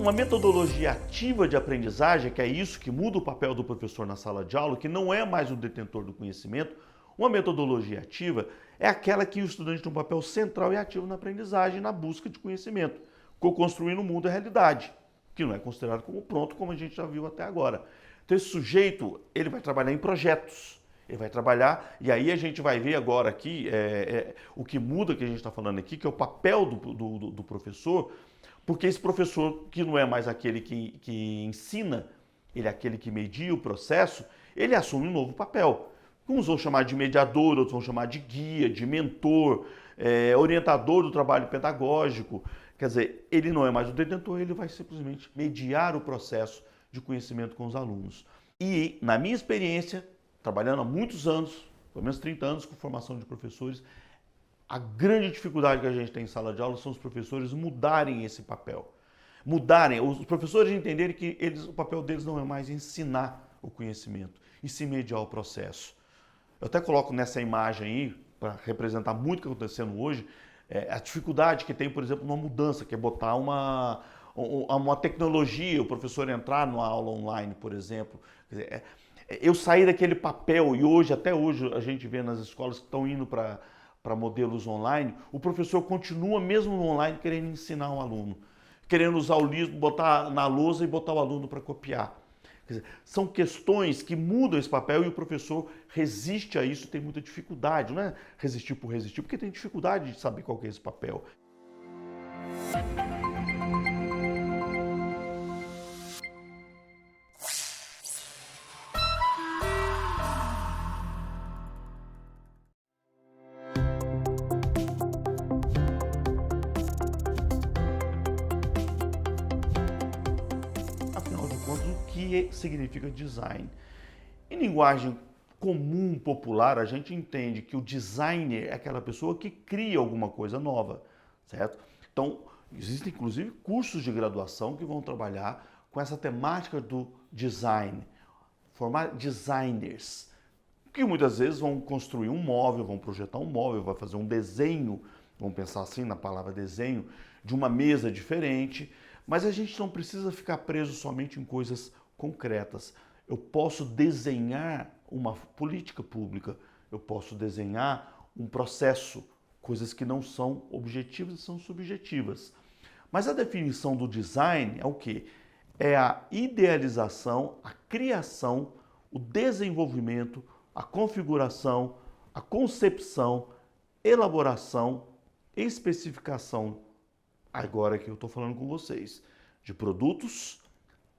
uma metodologia ativa de aprendizagem, que é isso que muda o papel do professor na sala de aula, que não é mais o detentor do conhecimento. Uma metodologia ativa é aquela que o estudante tem um papel central e ativo na aprendizagem, na busca de conhecimento, co-construindo o mundo e a realidade, que não é considerado como pronto, como a gente já viu até agora. Então esse sujeito, ele vai trabalhar em projetos, ele vai trabalhar, e aí a gente vai ver agora aqui, o que muda que a gente está falando aqui, que é o papel do professor, porque esse professor, que não é mais aquele que ensina, ele é aquele que media o processo, ele assume um novo papel. Uns vão chamar de mediador, outros vão chamar de guia, de mentor, orientador do trabalho pedagógico. Quer dizer, ele não é mais o detentor, ele vai simplesmente mediar o processo de conhecimento com os alunos. E, na minha experiência, trabalhando há muitos anos, pelo menos 30 anos com formação de professores, a grande dificuldade que a gente tem em sala de aula são os professores mudarem esse papel. Mudarem, os professores entenderem que o papel deles não é mais ensinar o conhecimento, e se mediar o processo. Eu até coloco nessa imagem aí, para representar muito o que está acontecendo hoje, a dificuldade que tem, por exemplo, numa mudança, que é botar uma tecnologia, o professor entrar numa aula online, por exemplo. Quer dizer, eu saí daquele papel, e hoje, até hoje, a gente vê nas escolas que estão indo para modelos online, o professor continua, mesmo no online, querendo ensinar um aluno, querendo usar o livro, botar na lousa e botar o aluno para copiar. Quer dizer, são questões que mudam esse papel e o professor resiste a isso, tem muita dificuldade, não é resistir por resistir, porque tem dificuldade de saber qual que é esse papel. Afinal de contas, o que significa design? Em linguagem comum, popular, a gente entende que o designer é aquela pessoa que cria alguma coisa nova, certo? Então, existem inclusive cursos de graduação que vão trabalhar com essa temática do design, formar designers, que muitas vezes vão construir um móvel, vão projetar um móvel, vão fazer um desenho, vamos pensar assim na palavra desenho, de uma mesa diferente, mas a gente não precisa ficar preso somente em coisas concretas. Eu posso desenhar uma política pública, eu posso desenhar um processo, coisas que não são objetivas e são subjetivas. Mas a definição do design é o quê? É a idealização, a criação, o desenvolvimento, a configuração, a concepção, elaboração, especificação, agora que eu estou falando com vocês, de produtos,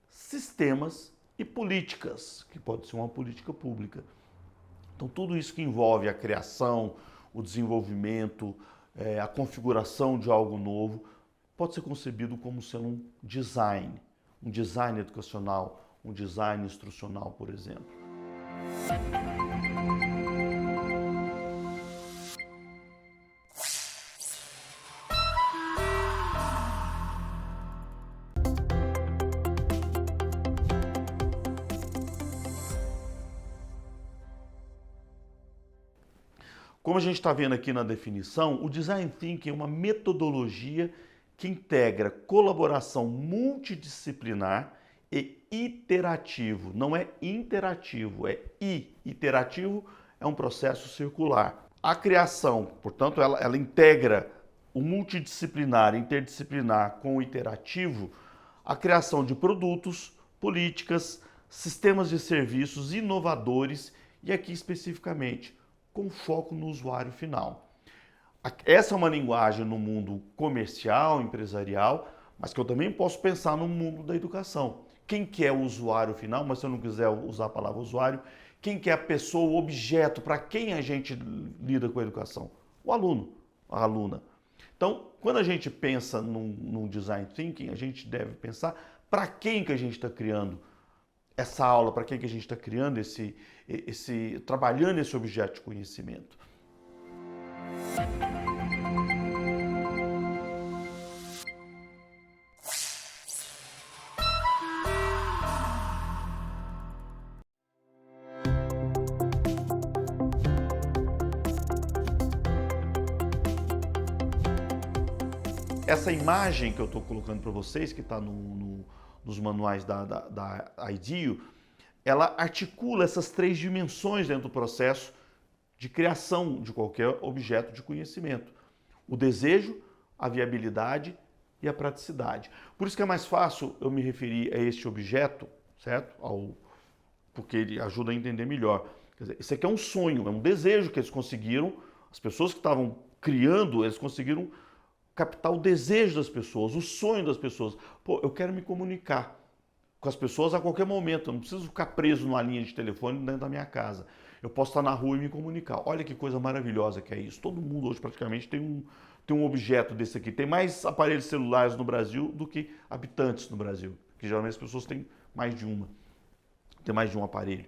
sistemas e políticas, que pode ser uma política pública. Então, tudo isso que envolve a criação, o desenvolvimento, a configuração de algo novo, pode ser concebido como sendo um design educacional, um design instrucional, por exemplo. Como a gente está vendo aqui na definição, o Design Thinking é uma metodologia que integra colaboração multidisciplinar e iterativo. Não é interativo, é iterativo, é um processo circular. A criação, portanto, ela integra o multidisciplinar, interdisciplinar com o iterativo, a criação de produtos, políticas, sistemas de serviços inovadores e aqui especificamente com foco no usuário final. Essa é uma linguagem no mundo comercial, empresarial, mas que eu também posso pensar no mundo da educação. Quem que é o usuário final, mas se eu não quiser usar a palavra usuário, quem que é a pessoa, o objeto, para quem a gente lida com a educação? O aluno, a aluna. Então, quando a gente pensa no Design Thinking, a gente deve pensar para quem que a gente está criando essa aula, para quem que a gente está criando trabalhando esse objeto de conhecimento. Essa imagem que eu estou colocando para vocês, que está no dos manuais da IDEO, ela articula essas 3 dimensões dentro do processo de criação de qualquer objeto de conhecimento. O desejo, a viabilidade e a praticidade. Por isso que é mais fácil eu me referir a este objeto, certo? Porque ele ajuda a entender melhor. Quer dizer, isso aqui é um sonho, é um desejo que eles conseguiram, as pessoas que estavam criando, eles conseguiram captar o desejo das pessoas, o sonho das pessoas. Pô, eu quero me comunicar com as pessoas a qualquer momento, eu não preciso ficar preso numa linha de telefone dentro da minha casa. Eu posso estar na rua e me comunicar. Olha que coisa maravilhosa que é isso. Todo mundo hoje praticamente tem um objeto desse aqui. Tem mais aparelhos celulares no Brasil do que habitantes no Brasil, que geralmente as pessoas têm mais de uma. Tem mais de um aparelho.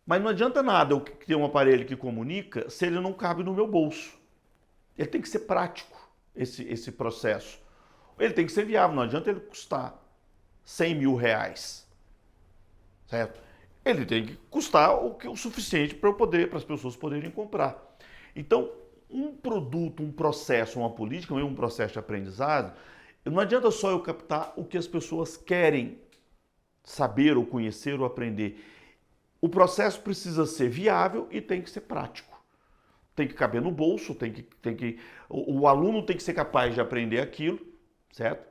Mas não adianta nada eu ter um aparelho que comunica se ele não cabe no meu bolso. Ele tem que ser prático, esse processo. Ele tem que ser viável, não adianta ele custar 100 mil reais, certo? Ele tem que custar o suficiente para as pessoas poderem comprar. Então, um produto, um processo, uma política, um processo de aprendizado, não adianta só eu captar o que as pessoas querem saber ou conhecer ou aprender. O processo precisa ser viável e tem que ser prático. Tem que caber no bolso, o aluno tem que ser capaz de aprender aquilo, certo?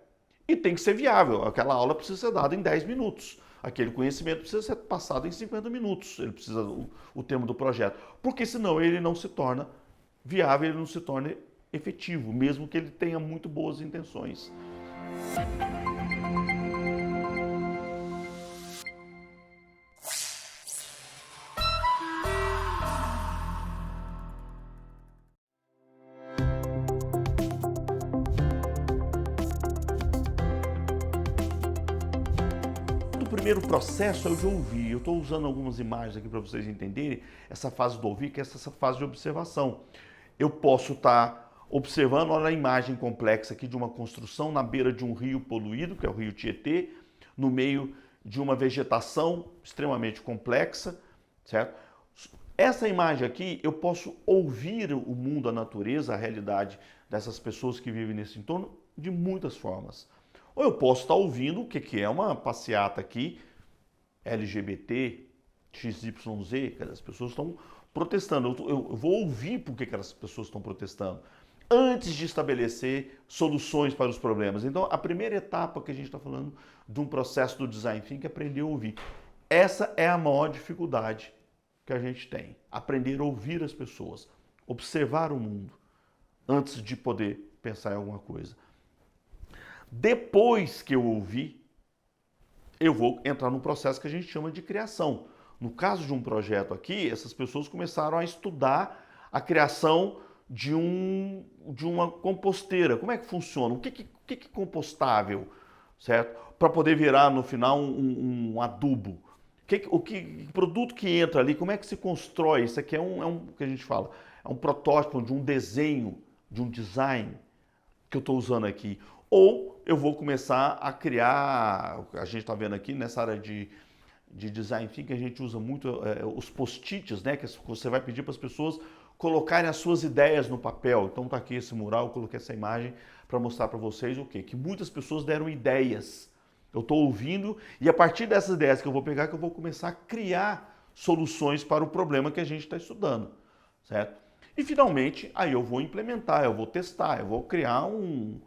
E tem que ser viável. Aquela aula precisa ser dada em 10 minutos. Aquele conhecimento precisa ser passado em 50 minutos. Ele precisa o termo do projeto. Porque senão ele não se torna viável, ele não se torna efetivo, mesmo que ele tenha muito boas intenções. O primeiro processo eu já ouvi, eu estou usando algumas imagens aqui para vocês entenderem essa fase do ouvir, que é essa fase de observação. Eu posso estar observando, olha a imagem complexa aqui de uma construção na beira de um rio poluído, que é o rio Tietê, no meio de uma vegetação extremamente complexa, certo? Essa imagem aqui, eu posso ouvir o mundo, a natureza, a realidade dessas pessoas que vivem nesse entorno de muitas formas. Ou eu posso estar ouvindo o que é uma passeata aqui, LGBT, XYZ, que as pessoas estão protestando. Eu vou ouvir por que as pessoas estão protestando, antes de estabelecer soluções para os problemas. Então, a primeira etapa que a gente está falando de um processo do design thinking é aprender a ouvir. Essa é a maior dificuldade que a gente tem. Aprender a ouvir as pessoas, observar o mundo, antes de poder pensar em alguma coisa. Depois que eu ouvir, eu vou entrar num processo que a gente chama de criação. No caso de um projeto aqui, essas pessoas começaram a estudar a criação de uma composteira. Como é que funciona? O que é compostável, certo? Para poder virar no final um adubo. O produto que entra ali, como é que se constrói? Isso aqui é um que a gente fala, é um protótipo de um desenho, de um design que eu estou usando aqui. Ou eu vou começar a criar, a gente está vendo aqui nessa área de design thinking, a gente usa muito os post-its, né? Que você vai pedir para as pessoas colocarem as suas ideias no papel. Então está aqui esse mural, eu coloquei essa imagem para mostrar para vocês o quê? Que muitas pessoas deram ideias. Eu estou ouvindo e a partir dessas ideias que eu vou pegar, que eu vou começar a criar soluções para o problema que a gente está estudando, certo? E finalmente, aí eu vou implementar, eu vou testar, eu vou criar um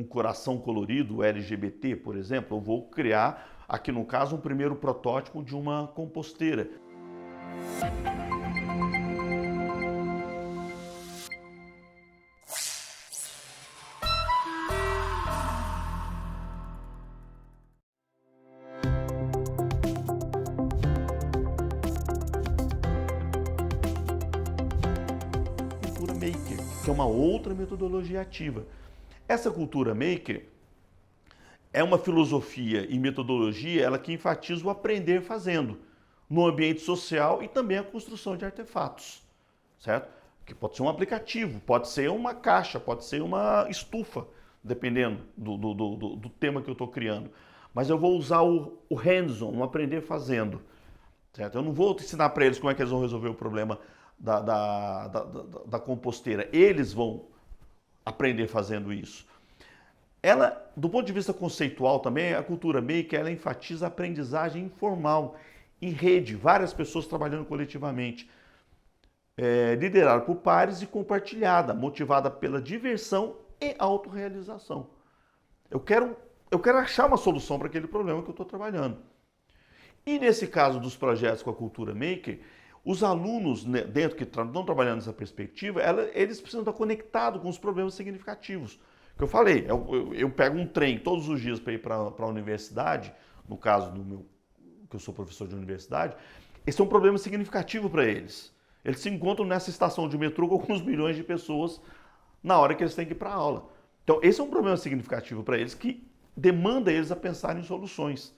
coração colorido LGBT, por exemplo. Eu vou criar, aqui no caso, um primeiro protótipo de uma composteira. Cultura Maker, que é uma outra metodologia ativa. Essa cultura maker é uma filosofia e metodologia ela que enfatiza o aprender fazendo no ambiente social e também a construção de artefatos, certo? Que pode ser um aplicativo, pode ser uma caixa, pode ser uma estufa, dependendo do tema que eu estou criando. Mas eu vou usar o hands-on, o aprender fazendo, certo? Eu não vou ensinar para eles como é que eles vão resolver o problema da composteira. Eles vão aprender fazendo isso. Ela, do ponto de vista conceitual também, a cultura maker, ela enfatiza a aprendizagem informal, em rede, várias pessoas trabalhando coletivamente, liderada por pares e compartilhada, motivada pela diversão e autorrealização. Eu quero, eu quero achar uma solução para aquele problema que eu estou trabalhando. E nesse caso dos projetos com a cultura maker, os alunos dentro que estão trabalhando nessa perspectiva, eles precisam estar conectados com os problemas significativos. Que eu falei, eu pego um trem todos os dias para ir para a universidade, no caso do meu, que eu sou professor de universidade, esse é um problema significativo para eles. Eles se encontram nessa estação de metrô com alguns milhões de pessoas na hora que eles têm que ir para a aula. Então, esse é um problema significativo para eles que demanda eles a pensar em soluções,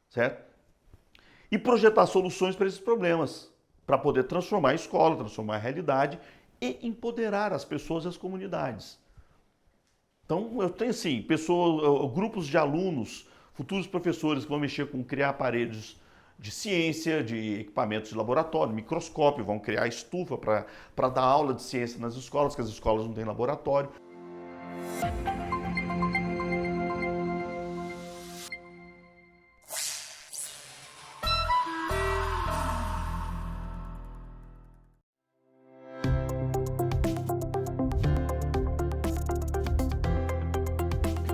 certo? E projetar soluções para esses problemas, para poder transformar a escola, transformar a realidade e empoderar as pessoas e as comunidades. Então, eu tenho assim, grupos de alunos, futuros professores que vão mexer com criar aparelhos de ciência, de equipamentos de laboratório, microscópio, vão criar estufa para dar aula de ciência nas escolas, que as escolas não têm laboratório.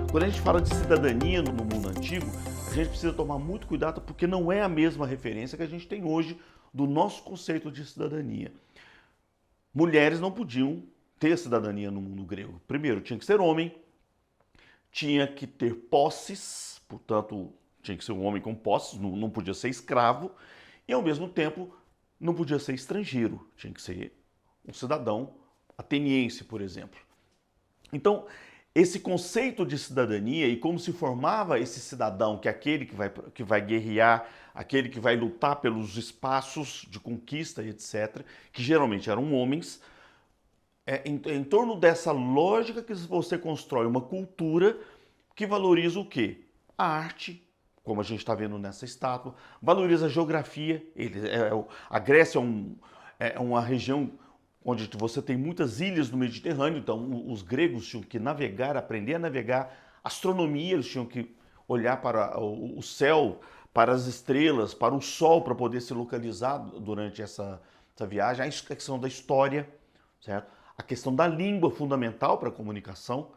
Quando a gente fala de cidadania no mundo antigo, a gente precisa tomar muito cuidado porque não é a mesma referência que a gente tem hoje do nosso conceito de cidadania. Mulheres não podiam ter cidadania no mundo grego. Primeiro, tinha que ser homem, tinha que ter posses, portanto, tinha que ser um homem com posses, não podia ser escravo, e ao mesmo tempo não podia ser estrangeiro, tinha que ser um cidadão ateniense, por exemplo. Então, esse conceito de cidadania e como se formava esse cidadão, que é aquele que vai guerrear, aquele que vai lutar pelos espaços de conquista e etc., que geralmente eram homens, em torno dessa lógica que você constrói uma cultura que valoriza o quê? A arte, como a gente está vendo nessa estátua, valoriza a geografia. A Grécia é uma região onde você tem muitas ilhas no Mediterrâneo, então os gregos tinham que navegar, aprender a navegar, astronomia, eles tinham que olhar para o céu, para as estrelas, para o sol, para poder se localizar durante essa viagem, a questão da história, certo? A questão da língua fundamental para a comunicação,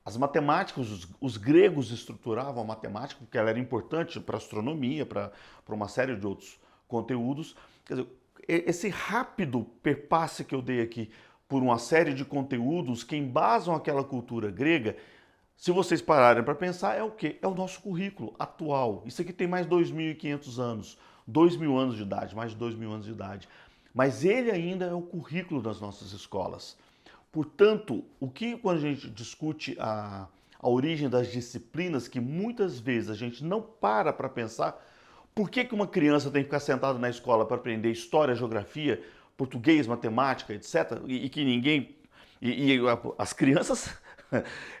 as matemáticas, os gregos estruturavam a matemática, porque ela era importante para a astronomia, para uma série de outros conteúdos. Quer dizer, esse rápido perpasse que eu dei aqui por uma série de conteúdos que embasam aquela cultura grega, se vocês pararem para pensar, é o quê? É o nosso currículo atual. Isso aqui tem mais 2.500 anos, 2.000 anos de idade, mais de 2.000 anos de idade. Mas ele ainda é o currículo das nossas escolas. Portanto, quando a gente discute a origem das disciplinas, que muitas vezes a gente não para pensar, por que uma criança tem que ficar sentada na escola para aprender história, geografia, português, matemática, etc. E que ninguém... as crianças,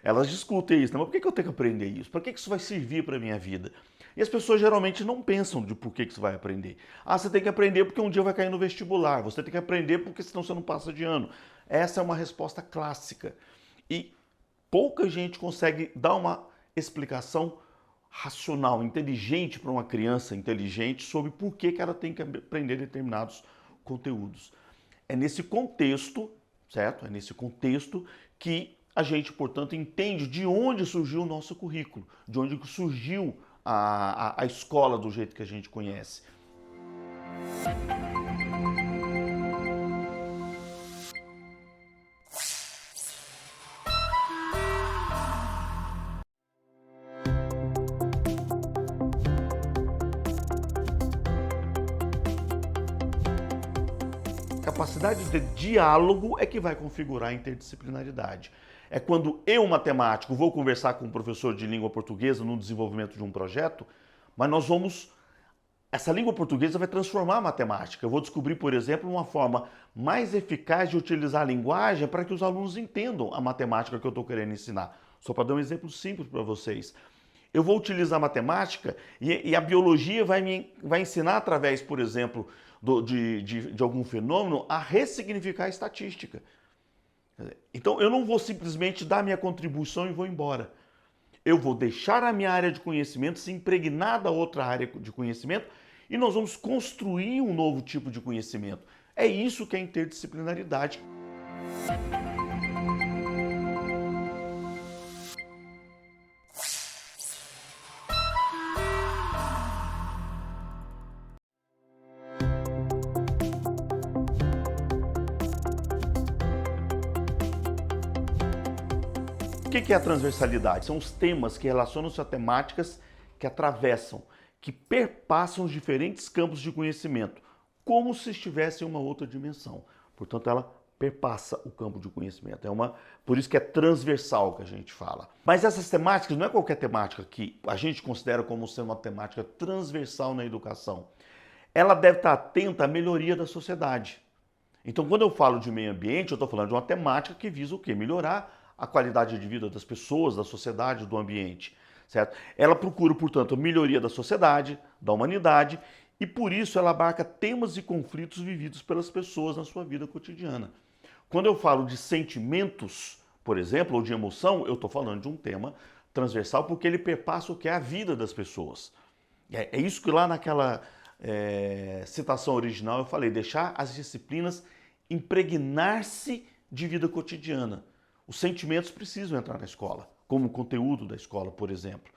elas discutem isso. Mas por que eu tenho que aprender isso? Para que isso vai servir para a minha vida? E as pessoas geralmente não pensam de por que você vai aprender. Ah, você tem que aprender porque um dia vai cair no vestibular. Você tem que aprender porque senão você não passa de ano. Essa é uma resposta clássica. E pouca gente consegue dar uma explicação racional, inteligente para uma criança inteligente sobre por que ela tem que aprender determinados conteúdos. É nesse contexto, certo? É nesse contexto que a gente, portanto, entende de onde surgiu o nosso currículo, de onde surgiu a escola do jeito que a gente conhece. Capacidade de diálogo é que vai configurar a interdisciplinaridade. É quando eu, matemático, vou conversar com um professor de língua portuguesa no desenvolvimento de um projeto, mas essa língua portuguesa vai transformar a matemática. Eu vou descobrir, por exemplo, uma forma mais eficaz de utilizar a linguagem para que os alunos entendam a matemática que eu estou querendo ensinar. Só para dar um exemplo simples para vocês. Eu vou utilizar a matemática e a biologia vai ensinar através, por exemplo, de algum fenômeno a ressignificar a estatística. Então eu não vou simplesmente dar minha contribuição e vou embora. eu vou deixar a minha área de conhecimento se impregnar da outra área de conhecimento e nós vamos construir um novo tipo de conhecimento. É isso que é interdisciplinaridade. O que é a transversalidade? São os temas que relacionam-se a temáticas que atravessam, que perpassam os diferentes campos de conhecimento, como se estivesse em uma outra dimensão. Portanto, ela perpassa o campo de conhecimento. Por isso que é transversal que a gente fala. Mas essas temáticas não é qualquer temática que a gente considera como sendo uma temática transversal na educação. Ela deve estar atenta à melhoria da sociedade. Então, quando eu falo de meio ambiente, eu estou falando de uma temática que visa o quê? Melhorar a qualidade de vida das pessoas, da sociedade, do ambiente, certo? Ela procura, portanto, a melhoria da sociedade, da humanidade, e por isso ela abarca temas e conflitos vividos pelas pessoas na sua vida cotidiana. Quando eu falo de sentimentos, por exemplo, ou de emoção, eu estou falando de um tema transversal porque ele perpassa o que é a vida das pessoas. É isso que lá naquela citação original eu falei, deixar as disciplinas impregnar-se de vida cotidiana. Os sentimentos precisam entrar na escola, como conteúdo da escola, por exemplo.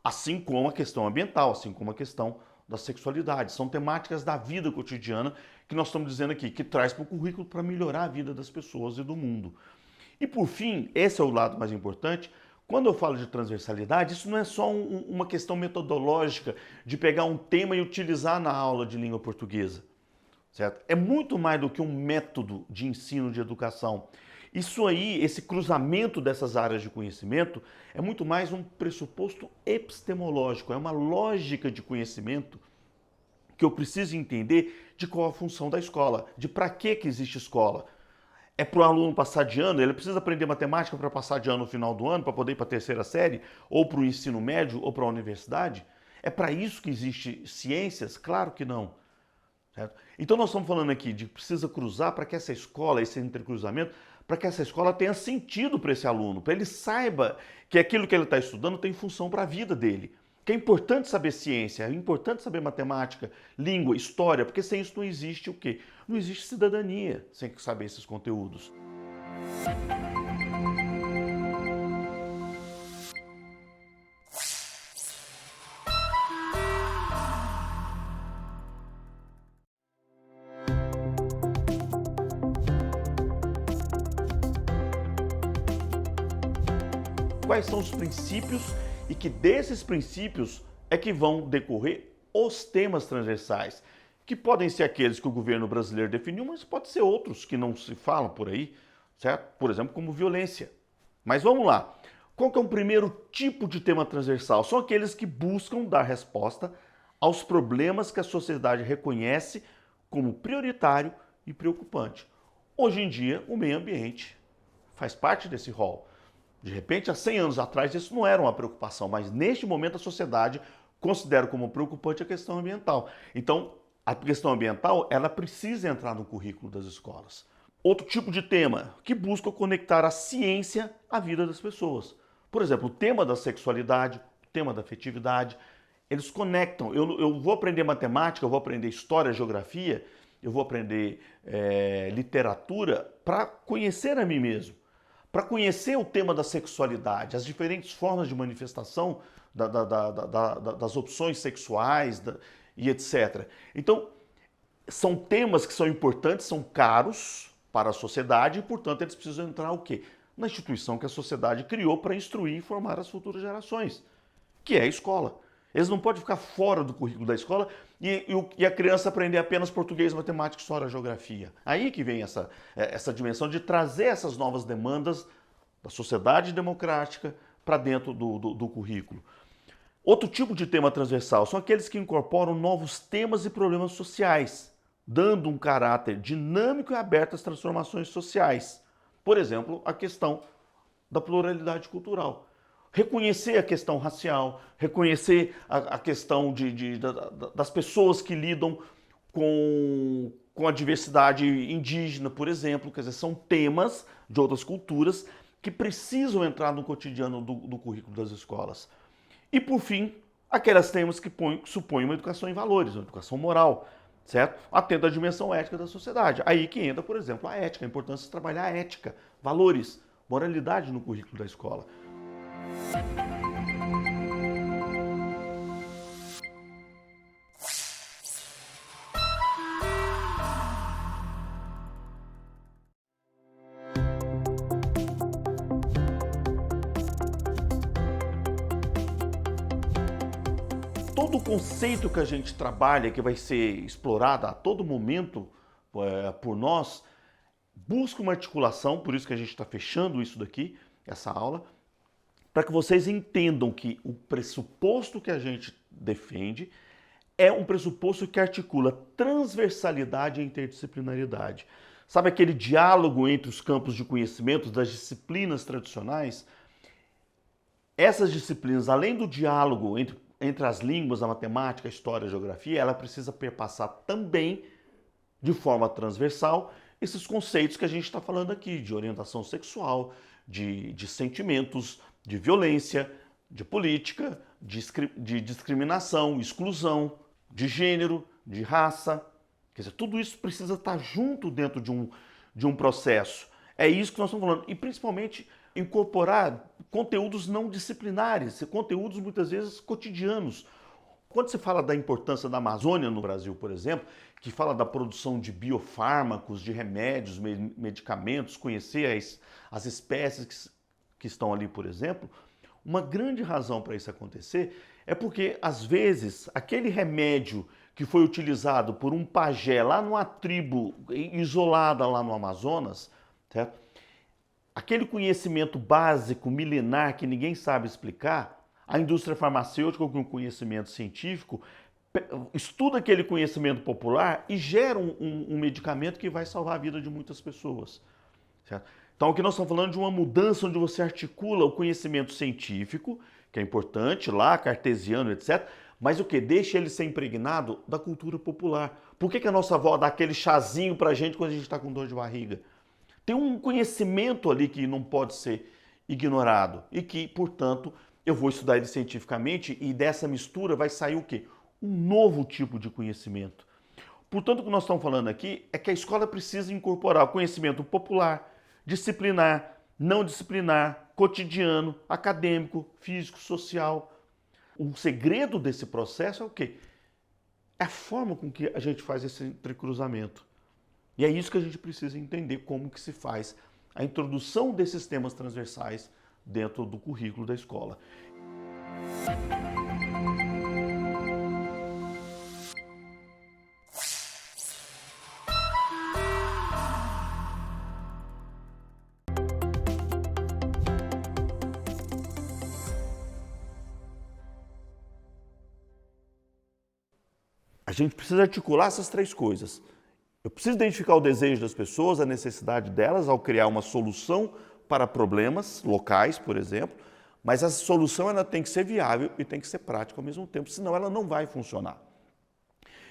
Assim como a questão ambiental, assim como a questão da sexualidade. São temáticas da vida cotidiana que nós estamos dizendo aqui, que traz para o currículo para melhorar a vida das pessoas e do mundo. E por fim, esse é o lado mais importante, quando eu falo de transversalidade, isso não é só uma questão metodológica de pegar um tema e utilizar na aula de língua portuguesa, certo? É muito mais do que um método de ensino de educação. Isso aí, esse cruzamento dessas áreas de conhecimento é muito mais um pressuposto epistemológico, é uma lógica de conhecimento que eu preciso entender de qual a função da escola, de para que existe escola. É para o aluno passar de ano, ele precisa aprender matemática para passar de ano no final do ano, para poder ir para a terceira série, ou para o ensino médio, ou para a universidade? É para isso que existe ciências? Claro que não. Certo? Então nós estamos falando aqui de que precisa cruzar para que essa escola, esse entrecruzamento, para que essa escola tenha sentido para esse aluno, para ele saiba que aquilo que ele está estudando tem função para a vida dele. Que é importante saber ciência, é importante saber matemática, língua, história, porque sem isso não existe o quê? Não existe cidadania sem saber esses conteúdos. Quais são os princípios e que desses princípios é que vão decorrer os temas transversais, que podem ser aqueles que o governo brasileiro definiu, mas pode ser outros que não se falam por aí, certo? Por exemplo, como violência. Mas vamos lá. Qual que é o primeiro tipo de tema transversal? São aqueles que buscam dar resposta aos problemas que a sociedade reconhece como prioritário e preocupante. Hoje em dia, o meio ambiente faz parte desse rol. De repente, há 100 anos atrás, isso não era uma preocupação, mas neste momento a sociedade considera como preocupante a questão ambiental. Então, a questão ambiental, ela precisa entrar no currículo das escolas. Outro tipo de tema, que busca conectar a ciência à vida das pessoas. Por exemplo, o tema da sexualidade, o tema da afetividade, eles conectam. Eu vou aprender matemática, eu vou aprender história, geografia, eu vou aprender literatura para conhecer a mim mesmo. Para conhecer o tema da sexualidade, as diferentes formas de manifestação das opções sexuais e etc. Então, são temas que são importantes, são caros para a sociedade e, portanto, eles precisam entrar o quê? Na instituição que a sociedade criou para instruir e formar as futuras gerações, que é a escola. Eles não podem ficar fora do currículo da escola e a criança aprender apenas português, matemática, história, geografia. Aí que vem essa dimensão de trazer essas novas demandas da sociedade democrática para dentro do currículo. Outro tipo de tema transversal são aqueles que incorporam novos temas e problemas sociais, dando um caráter dinâmico e aberto às transformações sociais. Por exemplo, a questão da pluralidade cultural. Reconhecer a questão racial, reconhecer a questão das pessoas que lidam com a diversidade indígena, por exemplo. Quer dizer, são temas de outras culturas que precisam entrar no cotidiano do currículo das escolas. E, por fim, aquelas temas que supõem uma educação em valores, uma educação moral, certo? Atenta à dimensão ética da sociedade. Aí que entra, por exemplo, a ética, a importância de trabalhar a ética, valores, moralidade no currículo da escola. Todo o conceito que a gente trabalha, que vai ser explorado a todo momento por nós, busca uma articulação, por isso que a gente está fechando isso daqui, essa aula, para que vocês entendam que o pressuposto que a gente defende é um pressuposto que articula transversalidade e interdisciplinaridade. Sabe aquele diálogo entre os campos de conhecimento das disciplinas tradicionais? Essas disciplinas, além do diálogo entre as línguas, a matemática, a história, a geografia, ela precisa perpassar também, de forma transversal, esses conceitos que a gente está falando aqui, de orientação sexual, de sentimentos, de violência, de política, de discriminação, exclusão, de gênero, de raça. Quer dizer, tudo isso precisa estar junto dentro de um processo. É isso que nós estamos falando. E principalmente incorporar conteúdos não disciplinares, conteúdos muitas vezes cotidianos. Quando se fala da importância da Amazônia no Brasil, por exemplo, que fala da produção de biofármacos, de remédios, medicamentos, conhecer as espécies que estão ali, por exemplo, uma grande razão para isso acontecer é porque, às vezes, aquele remédio que foi utilizado por um pajé lá numa tribo isolada lá no Amazonas, certo? Aquele conhecimento básico, milenar, que ninguém sabe explicar, a indústria farmacêutica com conhecimento científico estuda aquele conhecimento popular e gera um medicamento que vai salvar a vida de muitas pessoas. Certo? Então, aqui nós estamos falando de uma mudança onde você articula o conhecimento científico, que é importante lá, cartesiano, etc., mas o que? Deixa ele ser impregnado da cultura popular. Por que a nossa avó dá aquele chazinho pra gente quando a gente está com dor de barriga? Tem um conhecimento ali que não pode ser ignorado e que, portanto, eu vou estudar ele cientificamente e dessa mistura vai sair o quê? Um novo tipo de conhecimento. Portanto, o que nós estamos falando aqui é que a escola precisa incorporar o conhecimento popular, disciplinar, não disciplinar, cotidiano, acadêmico, físico, social. O segredo desse processo é o quê? É a forma com que a gente faz esse entrecruzamento. E é isso que a gente precisa entender como que se faz a introdução desses temas transversais dentro do currículo da escola. A gente precisa articular essas três coisas. Eu preciso identificar o desejo das pessoas, a necessidade delas ao criar uma solução para problemas locais, por exemplo, mas essa solução ela tem que ser viável e tem que ser prática ao mesmo tempo, senão ela não vai funcionar.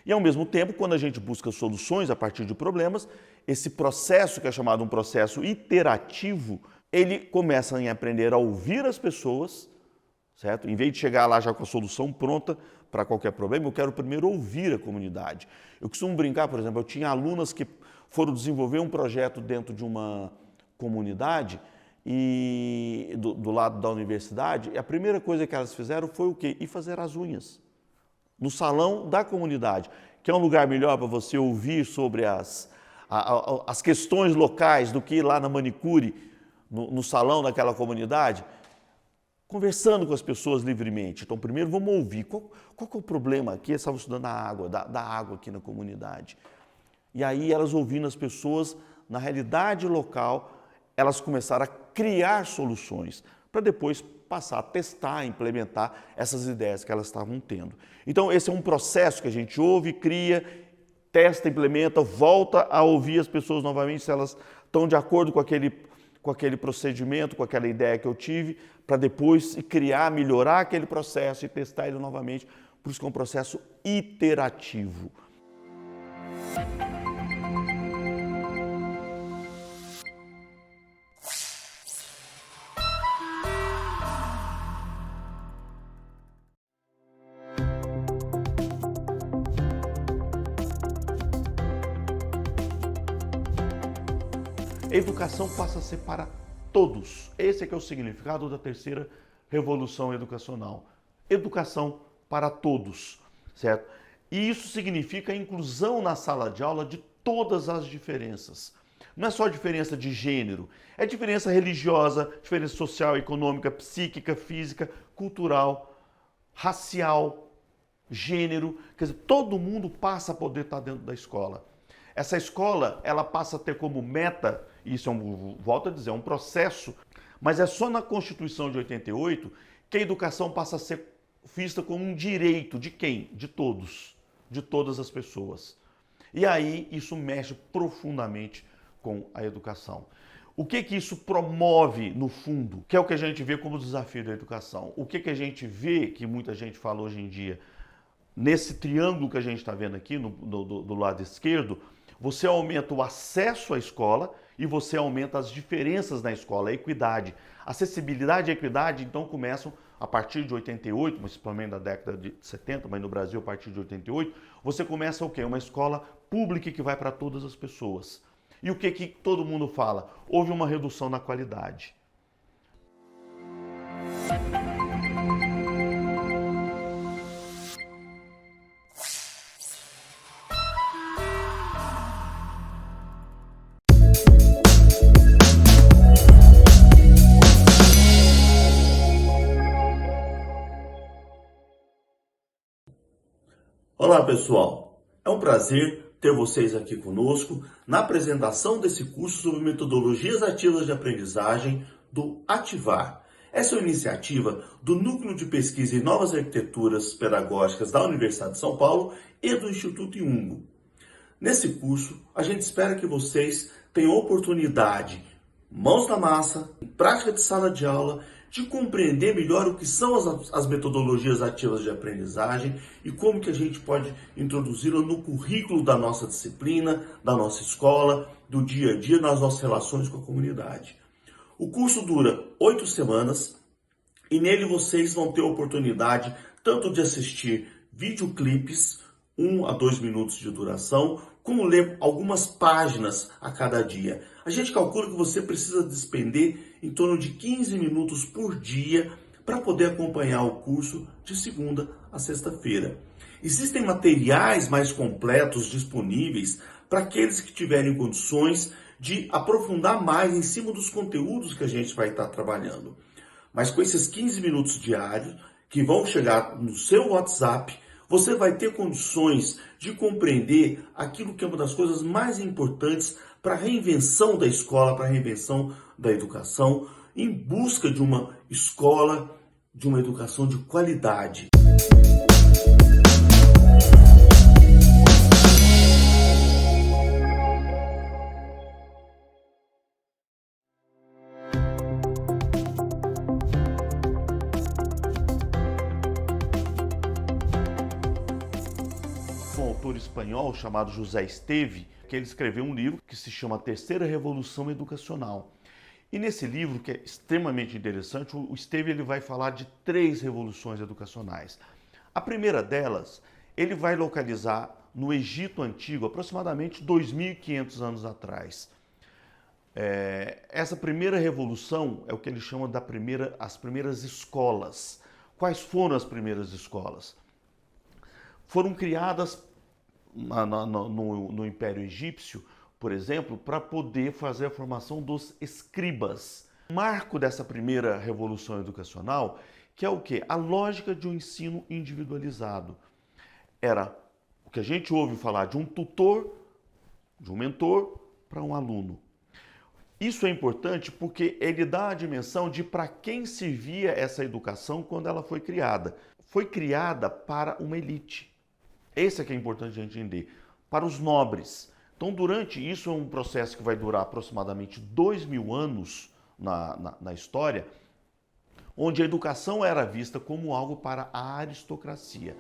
E ao mesmo tempo, quando a gente busca soluções a partir de problemas, esse processo que é chamado um processo iterativo, ele começa em aprender a ouvir as pessoas, certo? Em vez de chegar lá já com a solução pronta para qualquer problema, eu quero primeiro ouvir a comunidade. Eu costumo brincar, por exemplo, eu tinha alunas que foram desenvolver um projeto dentro de uma comunidade e do lado da universidade, e a primeira coisa que elas fizeram foi o quê? Ir fazer as unhas no salão da comunidade, que é um lugar melhor para você ouvir sobre as questões locais do que ir lá na manicure, no salão daquela comunidade, conversando com as pessoas livremente. Então, primeiro vamos ouvir qual que é o problema aqui. Eles estavam estudando a água, da água aqui na comunidade. E aí elas ouvindo as pessoas, na realidade local, elas começaram a criar soluções para depois passar a testar, implementar essas ideias que elas estavam tendo. Então, esse é um processo que a gente ouve, cria, testa, implementa, volta a ouvir as pessoas novamente se elas estão de acordo com aquele procedimento, com aquela ideia que eu tive, para depois criar, melhorar aquele processo e testar ele novamente. Por isso que é um processo iterativo. educação passa a ser para todos. Esse é que é o significado da terceira revolução educacional. Educação para todos, certo? E isso significa a inclusão na sala de aula de todas as diferenças. Não é só diferença de gênero, é diferença religiosa, diferença social, econômica, psíquica, física, cultural, racial, gênero. Quer dizer, todo mundo passa a poder estar dentro da escola. Essa escola, ela passa a ter como meta, isso volto a dizer, é um processo, mas é só na Constituição de 88 que a educação passa a ser vista como um direito de quem? De todos, de todas as pessoas. E aí isso mexe profundamente com a educação. O que isso promove no fundo? Que é o que a gente vê como desafio da educação. O que a gente vê, que muita gente fala hoje em dia, nesse triângulo que a gente está vendo aqui do lado esquerdo, você aumenta o acesso à escola e você aumenta as diferenças na escola, a equidade. Acessibilidade e equidade, então, começam a partir de 88, principalmente da década de 70, mas no Brasil a partir de 88, você começa o quê? Uma escola pública que vai para todas as pessoas. E o que todo mundo fala? Houve uma redução na qualidade. Olá pessoal, é um prazer ter vocês aqui conosco na apresentação desse curso sobre metodologias ativas de aprendizagem do Ativar. Essa é uma iniciativa do Núcleo de Pesquisa em Novas Arquiteturas Pedagógicas da Universidade de São Paulo e do Instituto Iungo. Nesse curso, a gente espera que vocês tenham oportunidade, mãos na massa, em prática de sala de aula, de compreender melhor o que são as metodologias ativas de aprendizagem e como que a gente pode introduzi-la no currículo da nossa disciplina, da nossa escola, do dia a dia, nas nossas relações com a comunidade. O curso dura 8 semanas e nele vocês vão ter a oportunidade tanto de assistir videoclipes, 1 a 2 minutos de duração, como ler algumas páginas a cada dia. A gente calcula que você precisa despender em torno de 15 minutos por dia para poder acompanhar o curso de segunda a sexta-feira. Existem materiais mais completos disponíveis para aqueles que tiverem condições de aprofundar mais em cima dos conteúdos que a gente vai estar trabalhando. Mas com esses 15 minutos diários, que vão chegar no seu WhatsApp, você vai ter condições de compreender aquilo que é uma das coisas mais importantes para a reinvenção da escola, para a reinvenção da educação, em busca de uma escola, de uma educação de qualidade. Um autor espanhol chamado José Esteve, que ele escreveu um livro que se chama Terceira Revolução Educacional. E nesse livro, que é extremamente interessante, o Esteve ele vai falar de 3 revoluções educacionais. A primeira delas, ele vai localizar no Egito Antigo, aproximadamente 2.500 anos atrás. Essa primeira revolução é o que ele chama as primeiras escolas. Quais foram as primeiras escolas? Foram criadas no Império Egípcio, por exemplo, para poder fazer a formação dos escribas. O marco dessa primeira revolução educacional, que é o quê? A lógica de um ensino individualizado. Era o que a gente ouve falar de um tutor, de um mentor, para um aluno. Isso é importante porque ele dá a dimensão de para quem servia essa educação quando ela foi criada. Foi criada para uma elite. Esse é que é importante a gente entender. Para os nobres. Então, isso é um processo que vai durar aproximadamente 2.000 anos na história, onde a educação era vista como algo para a aristocracia.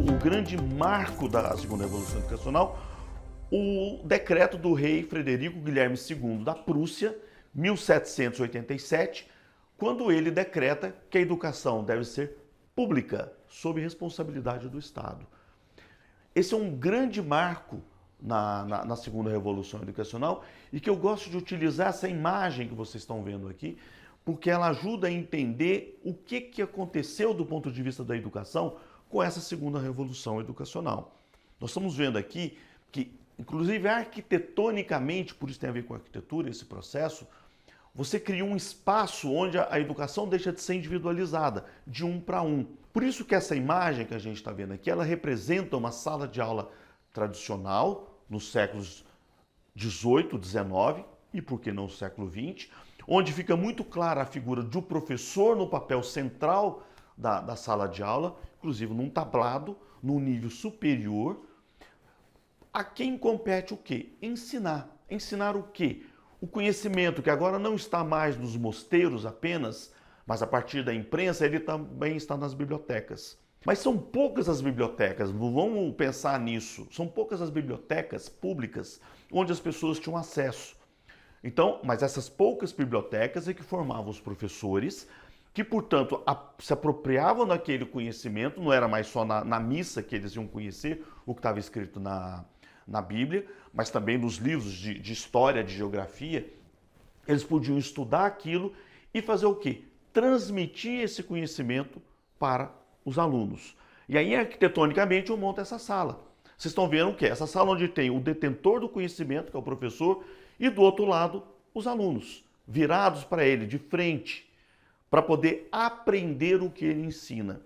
O grande marco da segunda revolução educacional o decreto do rei Frederico Guilherme II da Prússia, 1787, quando ele decreta que a educação deve ser pública, sob responsabilidade do Estado. Esse é um grande marco na segunda revolução educacional e que eu gosto de utilizar essa imagem que vocês estão vendo aqui, porque ela ajuda a entender o que aconteceu do ponto de vista da educação com essa segunda revolução educacional. Nós estamos vendo aqui que, inclusive arquitetonicamente, por isso tem a ver com a arquitetura, esse processo, você cria um espaço onde a educação deixa de ser individualizada, de um para um. Por isso que essa imagem que a gente está vendo aqui, ela representa uma sala de aula tradicional, nos séculos XVIII, XIX e, por que não, século XX, onde fica muito clara a figura do professor no papel central da sala de aula, inclusive num tablado, num nível superior. A quem compete o quê? Ensinar. Ensinar o quê? O conhecimento que agora não está mais nos mosteiros apenas, mas a partir da imprensa ele também está nas bibliotecas. Mas são poucas as bibliotecas, vamos pensar nisso, são poucas as bibliotecas públicas onde as pessoas tinham acesso. Então, mas essas poucas bibliotecas é que formavam os professores, que, portanto, se apropriavam daquele conhecimento, não era mais só na missa que eles iam conhecer o que estava escrito na Bíblia, mas também nos livros de história, de geografia, eles podiam estudar aquilo e fazer o quê? Transmitir esse conhecimento para os alunos. E aí, arquitetonicamente, eu monto essa sala. Vocês estão vendo o quê? Essa sala onde tem o detentor do conhecimento, que é o professor, e do outro lado, os alunos, virados para ele, de frente, para poder aprender o que ele ensina.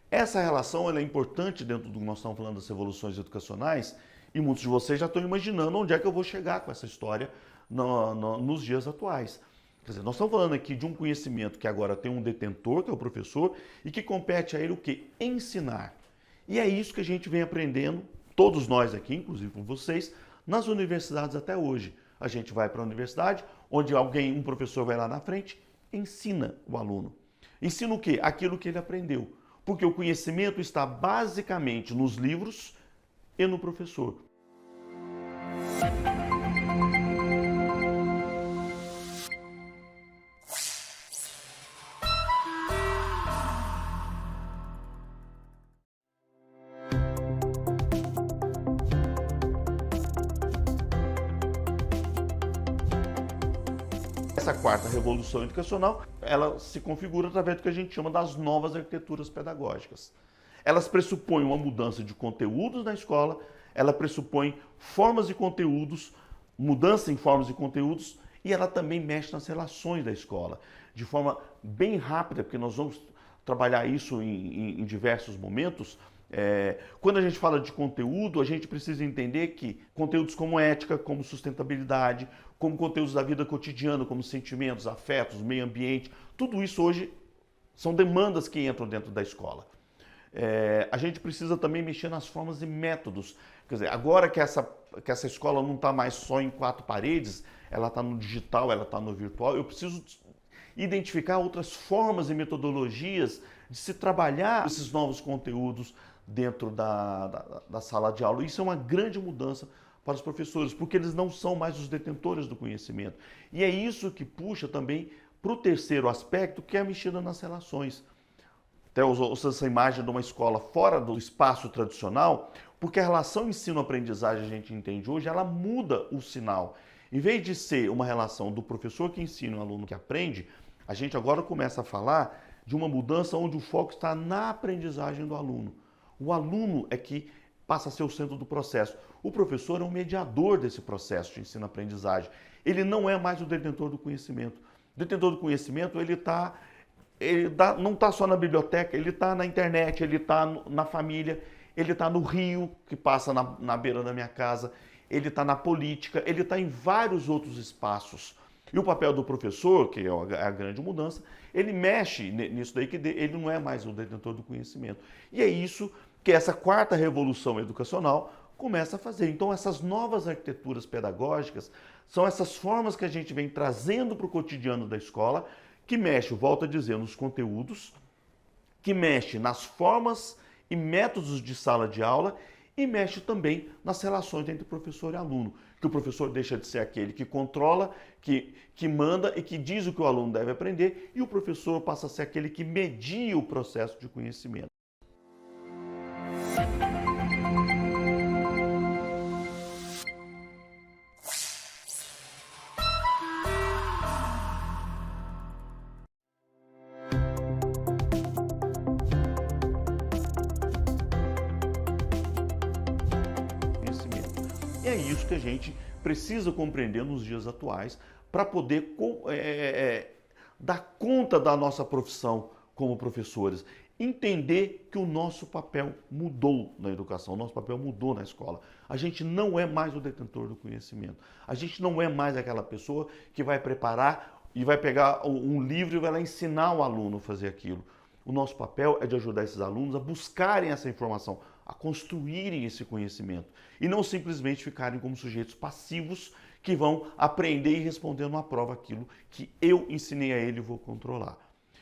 Essa relação ela é importante dentro do que nós estamos falando das revoluções educacionais, e muitos de vocês já estão imaginando onde é que eu vou chegar com essa história nos dias atuais. Quer dizer, nós estamos falando aqui de um conhecimento que agora tem um detentor, que é o professor, e que compete a ele o quê? Ensinar. E é isso que a gente vem aprendendo, todos nós aqui, inclusive com vocês, nas universidades até hoje. A gente vai para a universidade, onde um professor vai lá na frente, ensina o aluno. Ensina o quê? Aquilo que ele aprendeu. Porque o conhecimento está basicamente nos livros e no professor. Essa quarta revolução educacional, ela se configura através do que a gente chama das novas arquiteturas pedagógicas. Elas pressupõem uma mudança de conteúdos na escola, ela pressupõe formas e conteúdos, mudança em formas e conteúdos, e ela também mexe nas relações da escola, de forma bem rápida, porque nós vamos trabalhar isso em diversos momentos. Quando a gente fala de conteúdo, a gente precisa entender que conteúdos como ética, como sustentabilidade, como conteúdos da vida cotidiana, como sentimentos, afetos, meio ambiente, tudo isso hoje são demandas que entram dentro da escola. A gente precisa também mexer nas formas e métodos. Quer dizer, agora que essa escola não está mais só em quatro paredes, ela está no digital, ela está no virtual, eu preciso identificar outras formas e metodologias de se trabalhar esses novos conteúdos dentro da sala de aula. Isso é uma grande mudança para os professores, porque eles não são mais os detentores do conhecimento. E é isso que puxa também para o terceiro aspecto, que é a mexida nas relações. Até usou essa imagem de uma escola fora do espaço tradicional, porque a relação ensino-aprendizagem, a gente entende hoje, ela muda o sinal. Em vez de ser uma relação do professor que ensina e o aluno que aprende, a gente agora começa a falar de uma mudança onde o foco está na aprendizagem do aluno. O aluno é que passa a ser o centro do processo. O professor é um mediador desse processo de ensino-aprendizagem. Ele não é mais o detentor do conhecimento. O detentor do conhecimento, não está só na biblioteca, ele está na internet, ele está na família, ele está no rio que passa na beira da minha casa, ele está na política, ele está em vários outros espaços. E o papel do professor, que é a grande mudança, ele mexe nisso daí, que ele não é mais o detentor do conhecimento. E é isso que essa quarta revolução educacional começa a fazer. Então, essas novas arquiteturas pedagógicas são essas formas que a gente vem trazendo para o cotidiano da escola, que mexe, volto a dizer, nos conteúdos, que mexe nas formas e métodos de sala de aula e mexe também nas relações entre professor e aluno, que o professor deixa de ser aquele que controla, que manda e que diz o que o aluno deve aprender, e o professor passa a ser aquele que media o processo de conhecimento. E é isso que a gente precisa compreender nos dias atuais para poder dar conta da nossa profissão como professores. Entender que o nosso papel mudou na educação, o nosso papel mudou na escola. A gente não é mais o detentor do conhecimento. A gente não é mais aquela pessoa que vai preparar e vai pegar um livro e vai lá ensinar o aluno a fazer aquilo. O nosso papel é de ajudar esses alunos a buscarem essa informação, a construírem esse conhecimento e não simplesmente ficarem como sujeitos passivos que vão aprender e responder numa prova aquilo que eu ensinei a ele e vou controlar.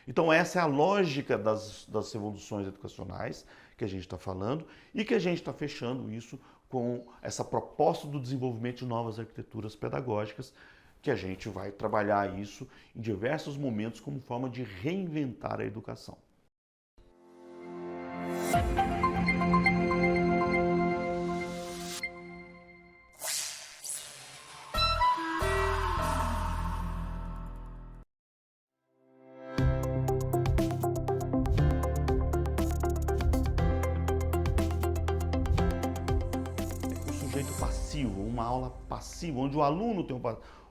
Então essa é a lógica das revoluções educacionais que a gente está falando e que a gente está fechando isso com essa proposta do desenvolvimento de novas arquiteturas pedagógicas, que a gente vai trabalhar isso em diversos momentos como forma de reinventar a educação. Sujeito passivo, uma aula passiva, onde o aluno tem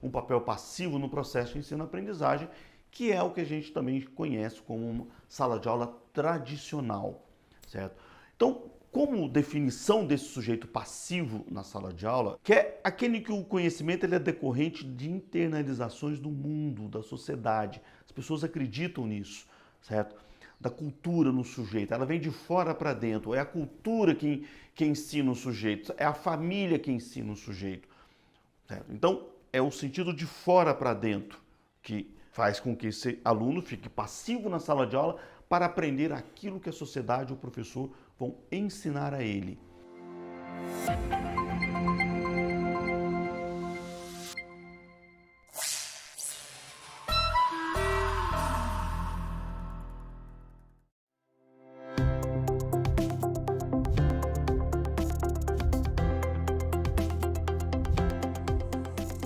um papel passivo no processo de ensino-aprendizagem, que é o que a gente também conhece como uma sala de aula tradicional, certo? Então, como definição desse sujeito passivo na sala de aula, que é aquele que o conhecimento ele é decorrente de internalizações do mundo, da sociedade. As pessoas acreditam nisso, certo? Da cultura no sujeito, ela vem de fora para dentro, é a cultura que ensina o sujeito, é a família que ensina o sujeito. Certo? Então, é o sentido de fora para dentro que faz com que esse aluno fique passivo na sala de aula para aprender aquilo que a sociedade e o professor vão ensinar a ele.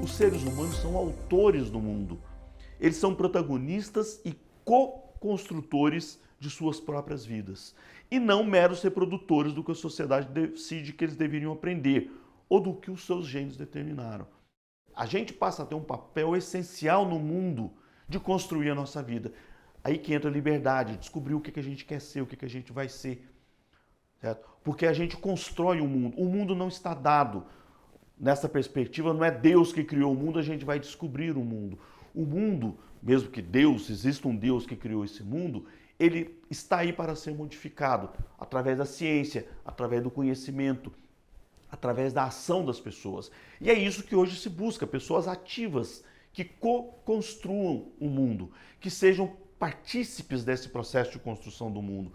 Os seres humanos são autores do mundo. Eles são protagonistas e co-construtores de suas próprias vidas. E não meros reprodutores do que a sociedade decide que eles deveriam aprender ou do que os seus genes determinaram. A gente passa a ter um papel essencial no mundo de construir a nossa vida. Aí que entra a liberdade, descobrir o que a gente quer ser, o que a gente vai ser. Certo? Porque a gente constrói o mundo. O mundo não está dado. Nessa perspectiva, não é Deus que criou o mundo, a gente vai descobrir o mundo. O mundo, mesmo que exista um Deus que criou esse mundo, ele está aí para ser modificado através da ciência, através do conhecimento, através da ação das pessoas. E é isso que hoje se busca, pessoas ativas que co-construam o mundo, que sejam partícipes desse processo de construção do mundo.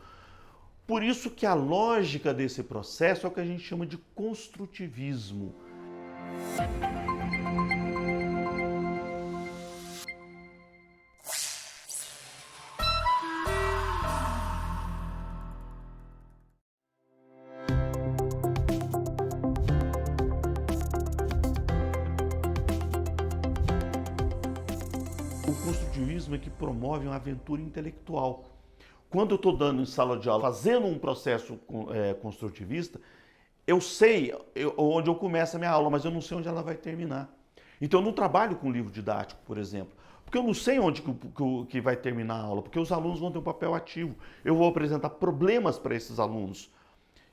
Por isso que a lógica desse processo é o que a gente chama de construtivismo. O construtivismo é que promove uma aventura intelectual. Quando eu estou dando em sala de aula, fazendo um processo construtivista, eu sei onde eu começo a minha aula, mas eu não sei onde ela vai terminar. Então eu não trabalho com livro didático, por exemplo, porque eu não sei onde que vai terminar a aula, porque os alunos vão ter um papel ativo. Eu vou apresentar problemas para esses alunos.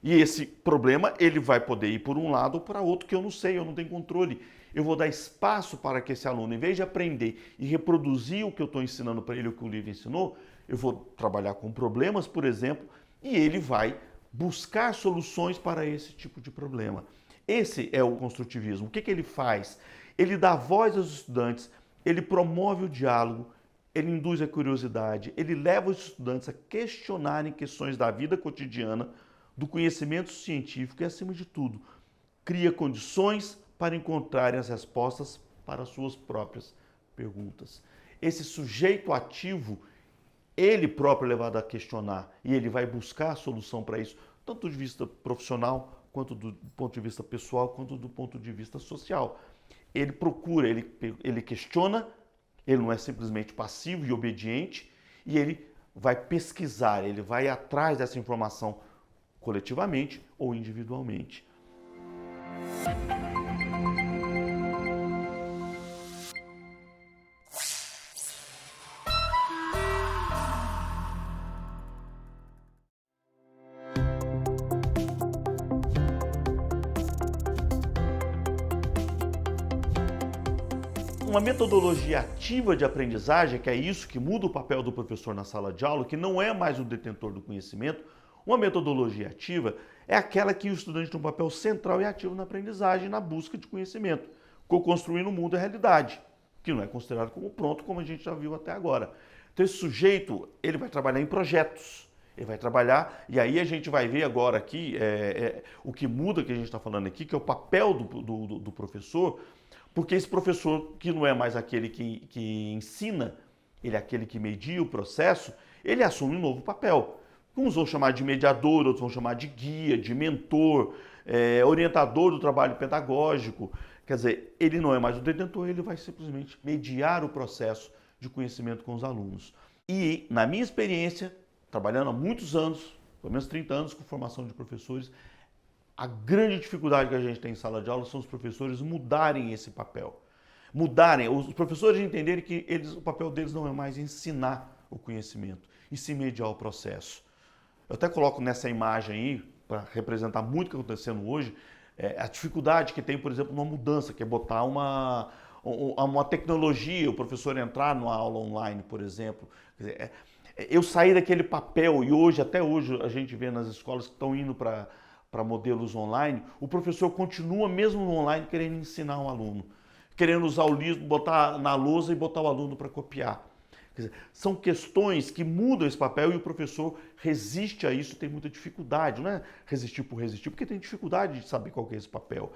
E esse problema, ele vai poder ir por um lado ou para outro que eu não sei, eu não tenho controle. Eu vou dar espaço para que esse aluno, em vez de aprender e reproduzir o que eu estou ensinando para ele, o que o livro ensinou, eu vou trabalhar com problemas, por exemplo, e ele vai buscar soluções para esse tipo de problema. Esse é o construtivismo. O que ele faz? Ele dá voz aos estudantes, ele promove o diálogo, ele induz a curiosidade, ele leva os estudantes a questionarem questões da vida cotidiana do conhecimento científico e, acima de tudo, cria condições para encontrarem as respostas para suas próprias perguntas. Esse sujeito ativo, ele próprio é levado a questionar e ele vai buscar a solução para isso, tanto de vista profissional, quanto do ponto de vista pessoal, quanto do ponto de vista social. Ele procura, ele questiona, ele não é simplesmente passivo e obediente, e ele vai pesquisar, ele vai atrás dessa informação coletivamente ou individualmente. Uma metodologia ativa de aprendizagem, que é isso que muda o papel do professor na sala de aula, que não é mais o detentor do conhecimento, uma metodologia ativa é aquela que o estudante tem um papel central e ativo na aprendizagem, na busca de conhecimento, co-construindo o mundo e a realidade, que não é considerado como pronto, como a gente já viu até agora. Então esse sujeito, ele vai trabalhar em projetos, ele vai trabalhar, e aí a gente vai ver agora aqui, o que muda que a gente está falando aqui, que é o papel do professor, porque esse professor, que não é mais aquele que ensina, ele é aquele que media o processo, ele assume um novo papel. Uns vão chamar de mediador, outros vão chamar de guia, de mentor, orientador do trabalho pedagógico. Quer dizer, ele não é mais o detentor, ele vai simplesmente mediar o processo de conhecimento com os alunos. E, na minha experiência, trabalhando há muitos anos, pelo menos 30 anos com formação de professores, a grande dificuldade que a gente tem em sala de aula são os professores mudarem esse papel. Mudarem, os professores entenderem que o papel deles não é mais ensinar o conhecimento, e sim mediar o processo. Eu até coloco nessa imagem aí, para representar muito o que está acontecendo hoje, a dificuldade que tem, por exemplo, numa mudança, que é botar uma tecnologia, o professor entrar numa aula online, por exemplo. Quer dizer, eu saí daquele papel, e hoje, até hoje, a gente vê nas escolas que estão indo para modelos online, o professor continua, mesmo no online, querendo ensinar um aluno, querendo usar o livro, botar na lousa e botar o aluno para copiar. Quer dizer, são questões que mudam esse papel e o professor resiste a isso, tem muita dificuldade, não é resistir por resistir, porque tem dificuldade de saber qual que é esse papel.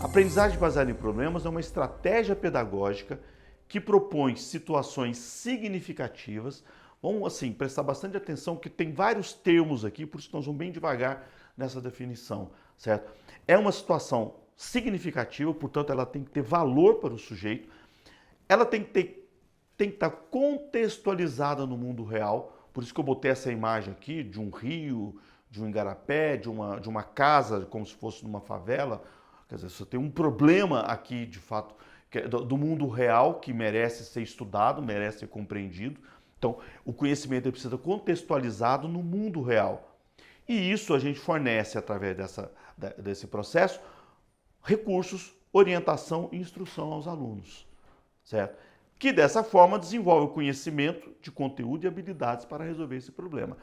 A aprendizagem baseada em problemas é uma estratégia pedagógica que propõe situações significativas. Vamos, assim, prestar bastante atenção que tem vários termos aqui, por isso nós vamos bem devagar nessa definição, certo? É uma situação significativa, portanto ela tem que ter valor para o sujeito, ela tem que estar contextualizada no mundo real, por isso que eu botei essa imagem aqui de um rio, de um igarapé, de uma casa, como se fosse numa favela. Quer dizer, você tem um problema aqui, de fato, do mundo real que merece ser estudado, merece ser compreendido. Então, o conhecimento precisa ser contextualizado no mundo real. E isso a gente fornece, através desse processo, recursos, orientação e instrução aos alunos, certo? Que dessa forma desenvolve o conhecimento de conteúdo e habilidades para resolver esse problema.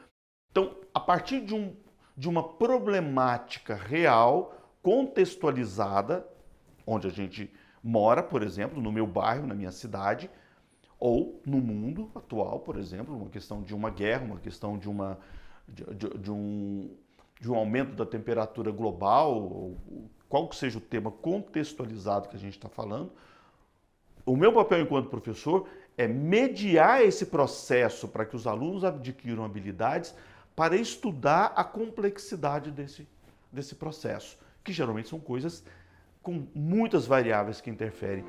Então, a partir de uma problemática real, contextualizada, onde a gente mora, por exemplo, no meu bairro, na minha cidade, ou no mundo atual, por exemplo, uma questão de uma guerra, uma questão de um aumento da temperatura global, ou qual que seja o tema contextualizado que a gente está falando. O meu papel enquanto professor é mediar esse processo para que os alunos adquiram habilidades para estudar a complexidade desse processo, que geralmente são coisas com muitas variáveis que interferem.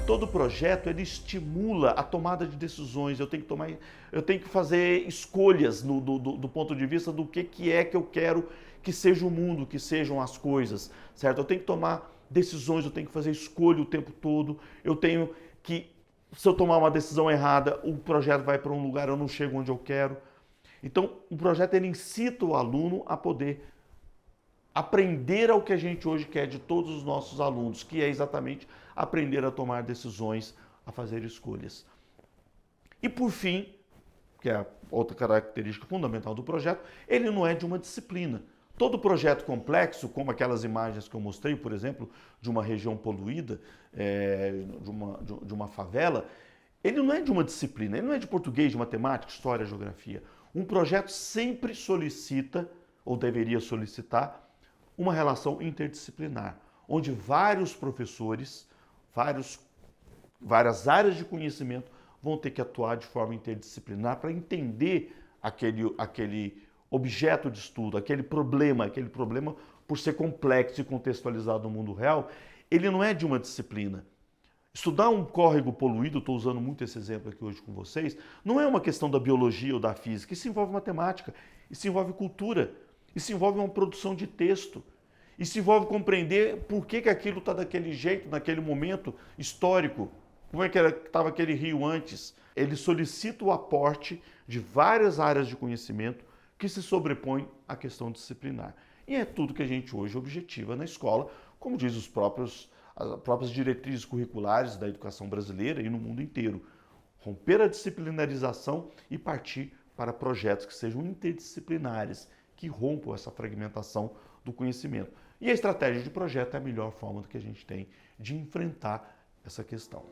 Todo projeto ele estimula a tomada de decisões. Eu tenho que fazer escolhas do ponto de vista do que é que eu quero que seja o mundo, que sejam as coisas, certo? Eu tenho que tomar decisões, eu tenho que fazer escolha o tempo todo, eu tenho que, se eu tomar uma decisão errada, o projeto vai para um lugar, eu não chego onde eu quero. Então, o projeto ele incita o aluno a poder aprender ao que a gente hoje quer de todos os nossos alunos, que é exatamente aprender a tomar decisões, a fazer escolhas. E por fim, que é a outra característica fundamental do projeto, ele não é de uma disciplina. Todo projeto complexo, como aquelas imagens que eu mostrei, por exemplo, de uma região poluída, de uma favela, ele não é de uma disciplina, ele não é de português, de matemática, história, geografia. Um projeto sempre solicita, ou deveria solicitar, uma relação interdisciplinar, onde vários professores, várias áreas de conhecimento vão ter que atuar de forma interdisciplinar para entender aquele objeto de estudo, aquele problema por ser complexo e contextualizado no mundo real, ele não é de uma disciplina. Estudar um córrego poluído, estou usando muito esse exemplo aqui hoje com vocês, não é uma questão da biologia ou da física, isso envolve matemática, isso envolve cultura, isso envolve uma produção de texto, isso envolve compreender por que aquilo está daquele jeito, naquele momento histórico, como é que estava aquele rio antes. Ele solicita o aporte de várias áreas de conhecimento que se sobrepõem à questão disciplinar. E é tudo que a gente hoje objetiva na escola, como diz as próprias diretrizes curriculares da educação brasileira e no mundo inteiro. Romper a disciplinarização e partir para projetos que sejam interdisciplinares, que rompam essa fragmentação do conhecimento. E a estratégia de projeto é a melhor forma que a gente tem de enfrentar essa questão.